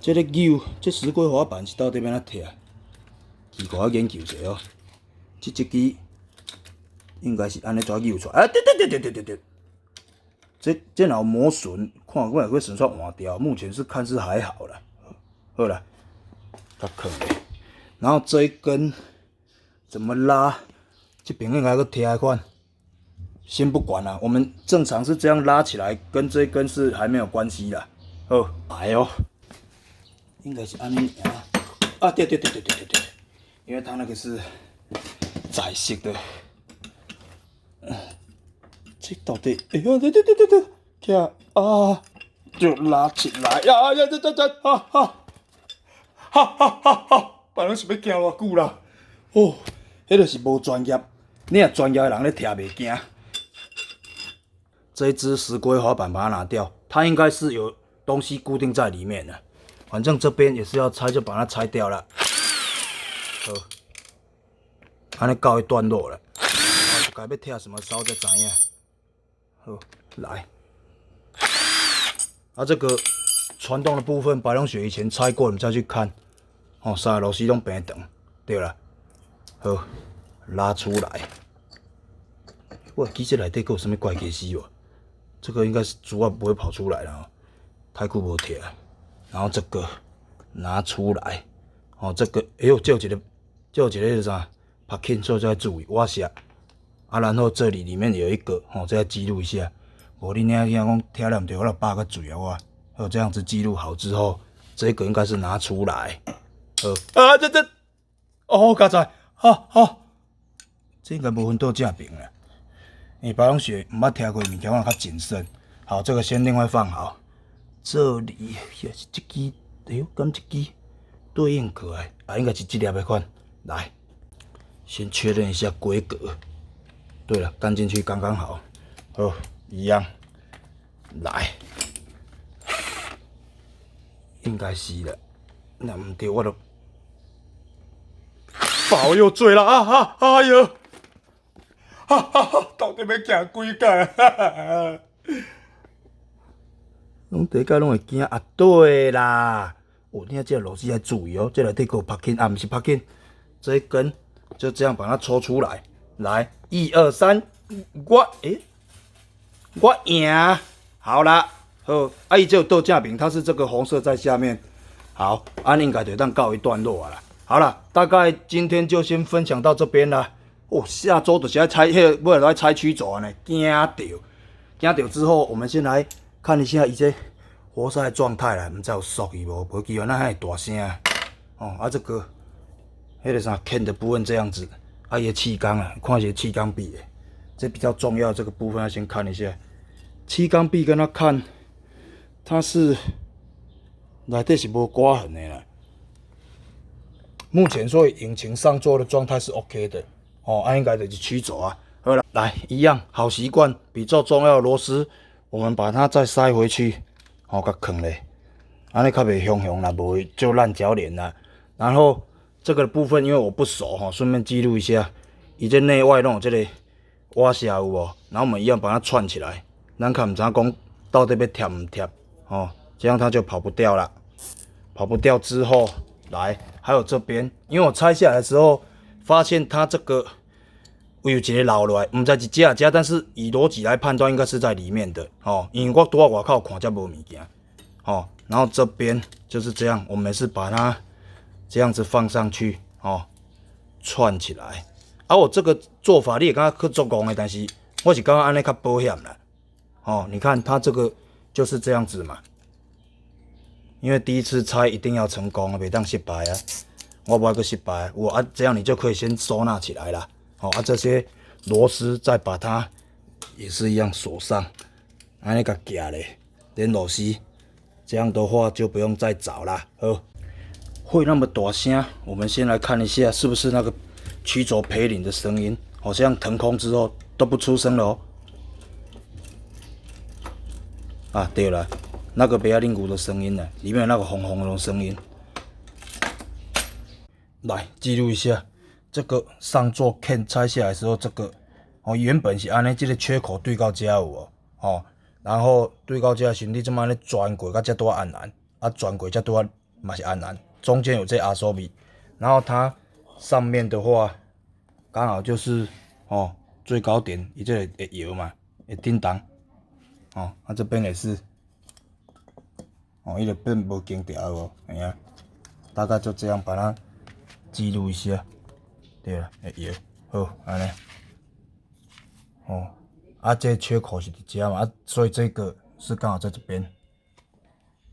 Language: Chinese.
这个扭，这石龟滑板是到底要怎拆？奇怪，我研究一下哦。这一支应该是安尼怎扭出来？啊，对，这若有磨损，看过来会损出换掉。目前是看是还好啦。好啦，较坑的。然后这一根怎么拉？这边应该个贴款。先不管啦，我们正常是这样拉起来，跟这一根是还没有关系的。好，来哦，应该是安尼啊。啊，对，因为它那个是窄式的。这到底，哎呦，对，起来啊，就拉起来呀，这，哈，别人是要惊偌久啦？哦，迄就是无专业，你若专业的人咧拆袂惊。这一只石龟滑板把它拿掉，它应该是有东西固定在里面的。反正这边也是要拆，就把它拆掉了。好，安尼告一段落了。该要拆什么烧才知影。好，来。啊，这个传动的部分，白龙雪以前拆过，你们再去看。哦，三个螺丝拢平长。对了，好，拉出来。我记这内底还有什么怪东西哦？这个应该是珠啊不会跑出来了哦，太久无贴了。然后这个拿出来，哦，这个哎呦，这有一个是啥？拍轻，所以要注意挖下。啊，然后这里面有一个，哦，这要记录一下。无你那讲听了唔对，我来拔个嘴啊我。好，这样子记录好之后，这个应该是拿出来。啊，哦，刚才，好，这应该无分到正平了。因为白龙雪唔捌听过物件，我较谨慎。好，这个先另外放好。这里也是这支，哎呦，敢这支对应过来，啊，应该是这粒的款。来，先确认一下规格。对了，干进去刚刚好。好，一样。来，应该是了。那唔对，我就爆又醉了啊！哎呦！到底要行几届？拢第一届拢会惊啊！对啦，哦，你看这个螺丝要注意哦，这内底有拍筋啊，不是拍筋，这一根就这样把它抽出来。来，1、2、3，我赢，好啦，好，啊，伊只有倒正面，它是这个红色在下面。好，安应该就当告一段落了。好了，大概今天就先分享到这边啦。哦，下周就是要拆，尾来拆曲轴呢，惊到之后，我们先来看一下伊这活塞的状态啦，唔知有缩去无？无记原来还大声哦。啊，这个迄个啥 Ken 的部分这样子，啊，伊气缸啊，看一下气缸壁的，这比较重要，这个部分要先看一下。气缸壁跟它看，它是内底是无刮痕的啦。目前所以引擎上座的状态是 OK 的哦，应该就是曲轴啊。好了，来一样好习惯，比较重要的螺丝，我们把它再塞回去，哦，甲藏咧，安尼较袂凶啦，无会就烂胶连啦。然后这个部分因为我不熟哈，顺便记录一下，伊这内外拢有这个挖下有无？然后我们一样把它串起来，咱看唔知讲到底要贴唔贴哦，这样它就跑不掉了。跑不掉之后，来还有这边，因为我拆下来的时候发现它这个。有一个漏落来，唔知是只，但是以逻辑来判断，应该是在里面的哦。因为我躲在外口看，才无物件哦。然后这边就是这样，我们是把它这样子放上去哦，串起来。啊，我这个做法你也感觉去做工的，但是我是感觉安尼较保险啦。哦，你看它这个就是这样子嘛。因为第一次拆一定要成功，袂当失败啊。我不爱去失败，这样你就可以先收纳起来啦。好啊，这些螺丝再把它也是一样锁上，安尼个夹嘞，连螺丝，这样的话就不用再找啦。好，会那么大声，我们先来看一下是不是那个曲轴培领的声音，好像腾空之后都不出声了哦。啊，对了，那个贝亚令鼓的声音呢，里面有那个轰轰的声音，来记录一下。这个上座 Ken 拆下来的时候，这个哦原本是安尼，这个缺口对到这有哦，然后对到这时你这么安尼转过，甲这多按按，啊转过这多嘛是暗蓝，中间有这阿索比，然后它上面的话刚好就是哦最高点，伊这个会摇嘛，会叮当，哦，啊这边也是，哦，伊个变无经调无，哎呀，大概就这样把它记录一下，对了，会摇，好，安尼，哦，啊这缺口是伫遮嘛，啊所以这个是刚好在这边。